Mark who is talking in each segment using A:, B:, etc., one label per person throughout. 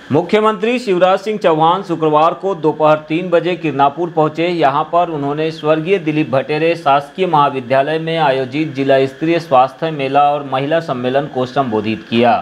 A: मुख्यमंत्री शिवराज सिंह चौहान शुक्रवार को दोपहर 3 बजे किरनापुर पहुंचे। यहां पर उन्होंने स्वर्गीय दिलीप भटेरे शासकीय महाविद्यालय में आयोजित जिला स्तरीय स्वास्थ्य मेला और महिला सम्मेलन को संबोधित किया।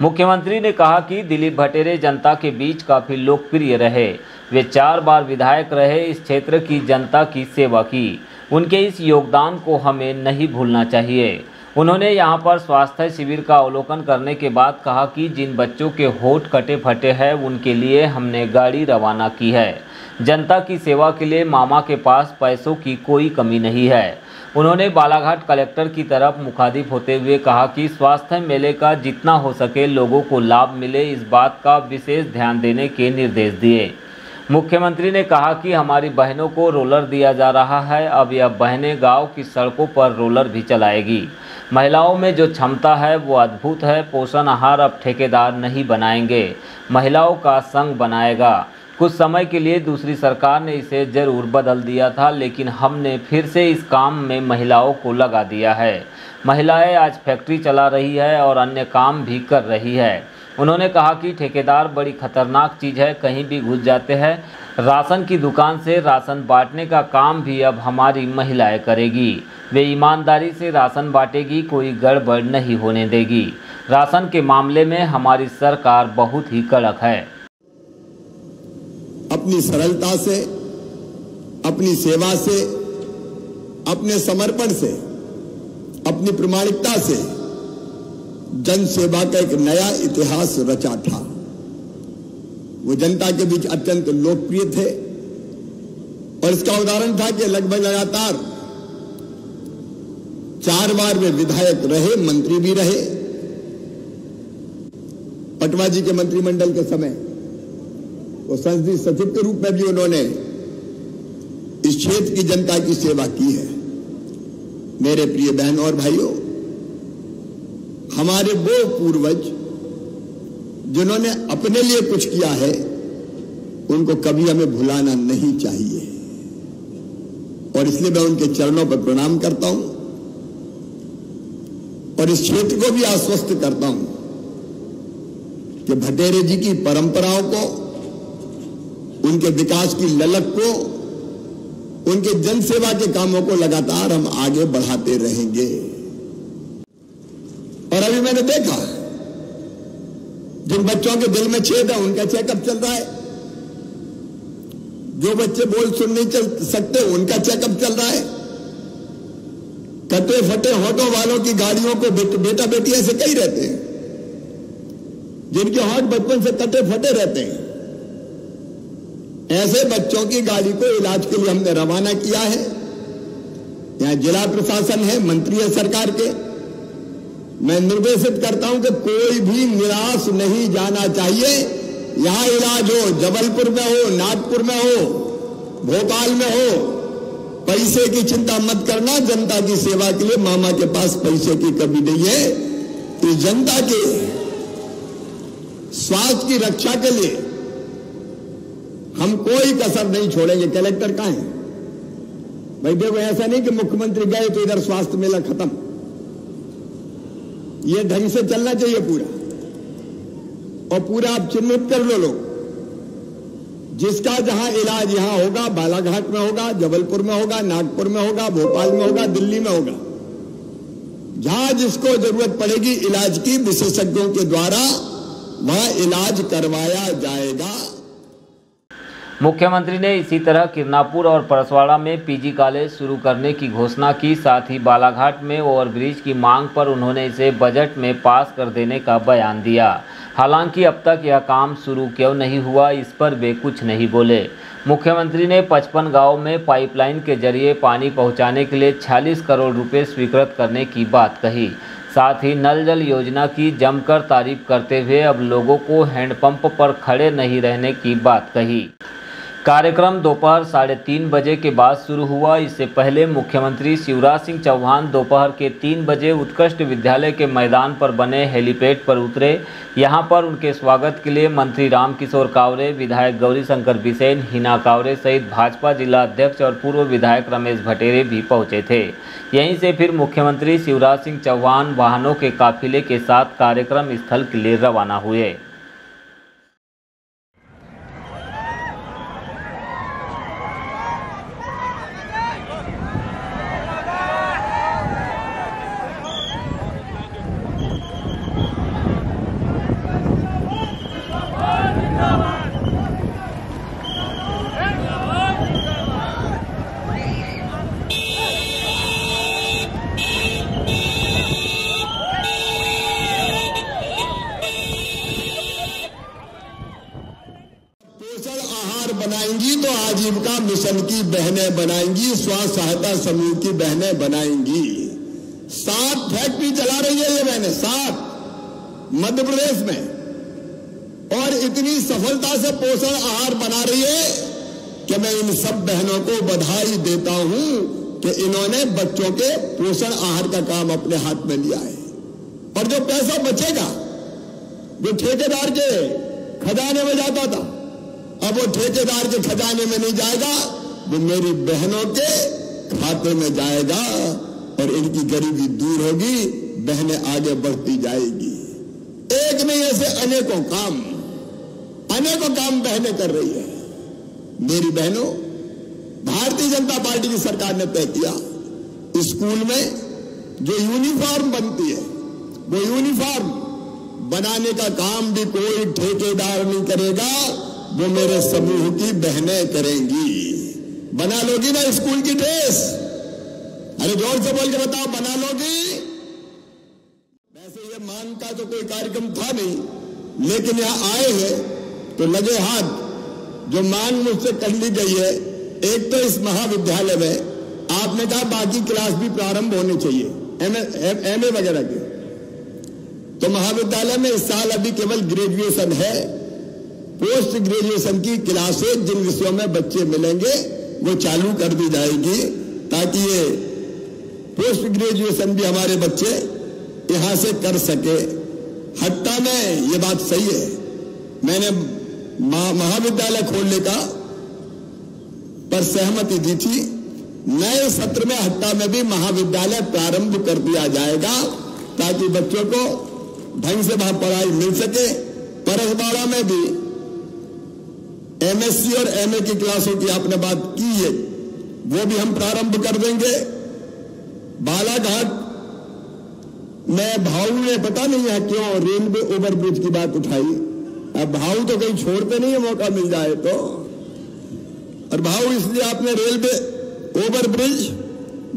A: मुख्यमंत्री ने कहा कि दिलीप भटेरे जनता के बीच काफ़ी लोकप्रिय रहे। वे 4 बार विधायक रहे, इस क्षेत्र की जनता की सेवा की। उनके इस योगदान को हमें नहीं भूलना चाहिए। उन्होंने यहां पर स्वास्थ्य शिविर का अवलोकन करने के बाद कहा कि जिन बच्चों के होंठ कटे फटे हैं उनके लिए हमने गाड़ी रवाना की है। जनता की सेवा के लिए मामा के पास पैसों की कोई कमी नहीं है। उन्होंने बालाघाट कलेक्टर की तरफ मुखातिब होते हुए कहा कि स्वास्थ्य मेले का जितना हो सके लोगों को लाभ मिले, इस बात का विशेष ध्यान देने के निर्देश दिए। मुख्यमंत्री ने कहा कि हमारी बहनों को रोलर दिया जा रहा है। अब यह बहनें गांव की सड़कों पर रोलर भी चलाएगी। महिलाओं में जो क्षमता है वो अद्भुत है। पोषण आहार अब ठेकेदार नहीं बनाएंगे, महिलाओं का संघ बनाएगा। कुछ समय के लिए दूसरी सरकार ने इसे जरूर बदल दिया था, लेकिन हमने फिर से इस काम में महिलाओं को लगा दिया है। महिलाएं आज फैक्ट्री चला रही है और अन्य काम भी कर रही है। उन्होंने कहा कि ठेकेदार बड़ी खतरनाक चीज़ है, कहीं भी घुस जाते हैं। राशन की दुकान से राशन बांटने का काम भी अब हमारी महिलाएं करेगी। वे ईमानदारी से राशन बांटेगी, कोई गड़बड़ नहीं होने देगी। राशन के मामले में हमारी सरकार बहुत ही कड़क है।
B: अपनी सरलता से, अपनी सेवा से, अपने समर्पण से, अपनी प्रामाणिकता से जन सेवा का एक नया इतिहास रचा था। वो जनता के बीच अत्यंत लोकप्रिय थे और इसका उदाहरण था कि लगभग लगातार 4 बार वे विधायक रहे, मंत्री भी रहे। पटवा जी के मंत्रिमंडल के समय वो संसदीय सचिव के रूप में भी उन्होंने इस क्षेत्र की जनता की सेवा की है। मेरे प्रिय बहनों और भाइयों, हमारे वो पूर्वज जिन्होंने अपने लिए कुछ किया है उनको कभी हमें भुलाना नहीं चाहिए और इसलिए मैं उनके चरणों पर प्रणाम करता हूं और इस क्षेत्र को भी आश्वस्त करता हूं कि भटेरे जी की परंपराओं को, उनके विकास की ललक को, उनके जनसेवा के कामों को लगातार हम आगे बढ़ाते रहेंगे। और अभी मैंने देखा जिन बच्चों के दिल में छेद है उनका चेकअप चल रहा है। जो बच्चे बोल सुन नहीं चल सकते उनका चेकअप चल रहा है। कटे फटे होठों वालों की गाड़ियों को बेटा बेटी ऐसे कई रहते हैं जिनके होठ बचपन से कटे फटे रहते हैं। ऐसे बच्चों की गाड़ी को इलाज के लिए हमने रवाना किया है। यहां जिला प्रशासन है, मंत्री है सरकार के। मैं निर्देशित करता हूं कि कोई भी निराश नहीं जाना चाहिए। यहां इलाज हो, जबलपुर में हो, नागपुर में हो, भोपाल में हो, पैसे की चिंता मत करना। जनता की सेवा के लिए मामा के पास पैसे की कमी नहीं है। तो जनता के स्वास्थ्य की रक्षा के लिए हम कोई कसर नहीं छोड़ेंगे। कलेक्टर कहां है भाई? देखो, ऐसा नहीं कि मुख्यमंत्री गए तो इधर स्वास्थ्य मेला खत्म। ये ढंग से चलना चाहिए पूरा, और पूरा आप चिन्हित कर लो लोग। जिसका जहां इलाज यहां होगा, बालाघाट में होगा, जबलपुर में होगा, नागपुर में होगा, भोपाल में होगा, दिल्ली में होगा, जहां जिसको जरूरत पड़ेगी इलाज की, विशेषज्ञों के द्वारा वहां इलाज करवाया जाएगा।
A: मुख्यमंत्री ने इसी तरह किरनापुर और परसवाड़ा में पीजी कॉलेज शुरू करने की घोषणा की। साथ ही बालाघाट में ओवरब्रिज की मांग पर उन्होंने इसे बजट में पास कर देने का बयान दिया। हालांकि अब तक यह काम शुरू क्यों नहीं हुआ, इस पर वे कुछ नहीं बोले। मुख्यमंत्री ने 55 गाँव में पाइपलाइन के जरिए पानी पहुँचाने के लिए 46 करोड़ रुपये स्वीकृत करने की बात कही। साथ ही नल जल योजना की जमकर तारीफ करते हुए अब लोगों को हैंडपंप पर खड़े नहीं रहने की बात कही। कार्यक्रम दोपहर 3:30 बजे के बाद शुरू हुआ। इससे पहले मुख्यमंत्री शिवराज सिंह चौहान दोपहर के 3 बजे उत्कृष्ट विद्यालय के मैदान पर बने हेलीपैड पर उतरे। यहां पर उनके स्वागत के लिए मंत्री रामकिशोर कावरे, विधायक गौरीशंकर बिसेन, हिना कावरे सहित भाजपा जिला अध्यक्ष और पूर्व विधायक रमेश भटेरे भी पहुंचे थे। यहीं से फिर मुख्यमंत्री शिवराज सिंह चौहान वाहनों के काफिले के साथ कार्यक्रम स्थल के लिए रवाना हुए।
B: आजीविका मिशन की बहनें बनाएंगी, स्व सहायता समूह की बहनें बनाएंगी। 7 फैक्ट्री चला रही है ये बहनें, 7 मध्य प्रदेश में, और इतनी सफलता से पोषण आहार बना रही है कि मैं इन सब बहनों को बधाई देता हूं कि इन्होंने बच्चों के पोषण आहार का काम अपने हाथ में लिया है। और जो पैसा बचेगा, जो ठेकेदार के खजाने में जाता था, अब वो ठेकेदार के खजाने में नहीं जाएगा, वो मेरी बहनों के खाते में जाएगा और इनकी गरीबी दूर होगी, बहनें आगे बढ़ती जाएगी। एक नहीं, ऐसे अनेकों काम बहनें कर रही है। मेरी बहनों, भारतीय जनता पार्टी की सरकार ने तय किया, स्कूल में जो यूनिफॉर्म बनती है, वो यूनिफॉर्म बनाने का काम भी कोई ठेकेदार नहीं करेगा, वो मेरे समूह की बहनें करेंगी। बना लोगी ना स्कूल की ड्रेस? अरे जोर से बोल के बताओ, बना लोगी? वैसे ये मांग का तो कोई कार्यक्रम था नहीं, लेकिन यहां आए हैं तो लगे हाथ। जो मांग मुझसे कर ली गई है, एक तो इस महाविद्यालय में आपने कहा बाकी क्लास भी प्रारंभ होने चाहिए, एमए वगैरह के, तो महाविद्यालय में इस साल अभी केवल ग्रेजुएशन है। पोस्ट ग्रेजुएशन की क्लासेज जिन विषयों में बच्चे मिलेंगे वो चालू कर दी जाएगी, ताकि ये पोस्ट ग्रेजुएशन भी हमारे बच्चे यहां से कर सके। हट्टा में ये बात सही है, मैंने महाविद्यालय खोलने का पर सहमति दी थी। नए सत्र में हट्टा में भी महाविद्यालय प्रारंभ कर दिया जाएगा, ताकि बच्चों को ढंग से वहां पढ़ाई मिल सके। परसबाड़ा में भी एमएससी और एमए की क्लासों की आपने बात की है, वो भी हम प्रारंभ कर देंगे। बालाघाट में भाऊ ने पता नहीं है क्यों रेलवे ओवरब्रिज की बात उठाई। अब भाऊ तो कहीं छोड़ते नहीं है, मौका मिल जाए तो। और भाऊ इसलिए आपने रेलवे ओवरब्रिज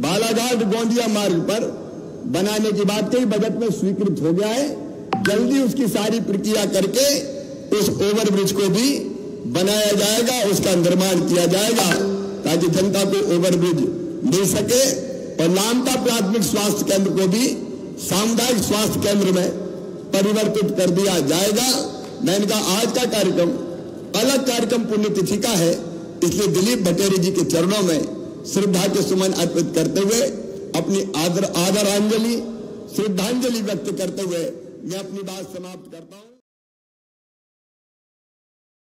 B: बालाघाट गोंदिया मार्ग पर बनाने की बात कही, बजट में स्वीकृत हो गया है। जल्दी उसकी सारी प्रक्रिया करके उस ओवरब्रिज को भी बनाया जाएगा, उसका निर्माण किया जाएगा, ताकि जनता को ओवरब्रिज मिल सके। और नामता प्राथमिक स्वास्थ्य केंद्र को भी सामुदायिक स्वास्थ्य केंद्र में परिवर्तित कर दिया जाएगा। मैंने कहा आज का कार्यक्रम अलग कार्यक्रम पुण्यतिथि का है, इसलिए दिलीप भटेरे जी के चरणों में श्रद्धा के सुमन अर्पित करते हुए, अपनी आदरांजलि श्रद्धांजलि व्यक्त करते हुए मैं अपनी बात समाप्त करता हूं।